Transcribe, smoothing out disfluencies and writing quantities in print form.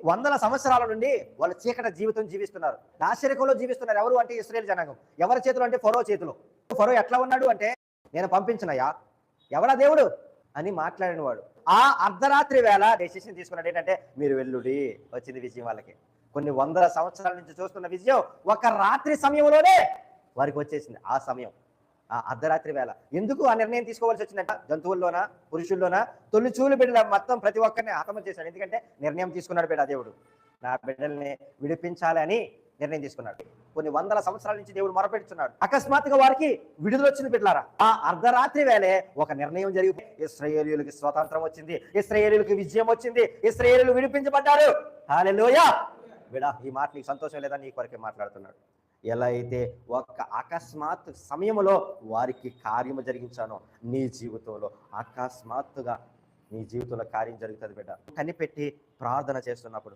వందల సంవత్సరాల నుండి వాళ్ళు చీకటి జీవితం జీవిస్తున్నారు, నాశరికంలో జీవిస్తున్నారు. ఎవరు అంటే ఇశ్రాయేలు జనాంగం. ఎవరి చేతిలో అంటే ఫరో చేతిలో. ఫరో ఎట్లా ఉన్నాడు అంటే, నేను పంపించినయా, ఎవడా దేవుడు అని మాట్లాడిన వాడు. ఆ అర్ధరాత్రి వేళ డెసిషన్ తీసుకున్నాడు ఏంటంటే, మీరు వెల్లుడి. వచ్చింది విజయం వాళ్ళకి. కొన్ని వందల సంవత్సరాల నుంచి చూస్తున్న విజయం ఒక రాత్రి సమయంలోనే వారికి వచ్చేసింది. ఆ సమయం ఆ అర్ధరాత్రి వేళ. ఎందుకు ఆ నిర్ణయం తీసుకోవాల్సి వచ్చిందంట? జంతువుల్లోనా పురుషుల్లోనా తొలిచూలు బిడ్డల మొత్తం ప్రతి ఒక్కరిని హతము చేశాడు. ఎందుకంటే నిర్ణయం తీసుకున్నాడు బిడ్డ దేవుడు, నా బిడ్డల్ని విడిపించాలి అని నిర్ణయం తీసుకున్నాడు. కొన్ని వందల సంవత్సరాల నుంచి దేవుడు మొరపెడుతున్నాడు. అకస్మాత్తుగా వారికి విడుదల వచ్చింది బిడ్డలారా. ఆ అర్ధరాత్రి వేళే ఒక నిర్ణయం జరిగి ఇశ్రాయేలీయులకి స్వతంత్రం వచ్చింది, ఇశ్రాయేలీయులకి విజయం వచ్చింది, ఇశ్రాయేలీయులు విడిపించబడ్డారు. హల్లెలూయా. బిడ్డ, ఈ మాట నీకు సంతోషం లేదా? నీ కొరకే మాట్లాడుతున్నాడు. ఎలా అయితే ఒక్క అకస్మాత్ సమయంలో వారికి కార్యము జరిగించానో, నీ జీవితంలో అకస్మాత్తుగా నీ జీవితంలో కార్యం జరుగుతుంది బిడ్డ. కనిపెట్టి ప్రార్థన చేస్తున్నప్పుడు,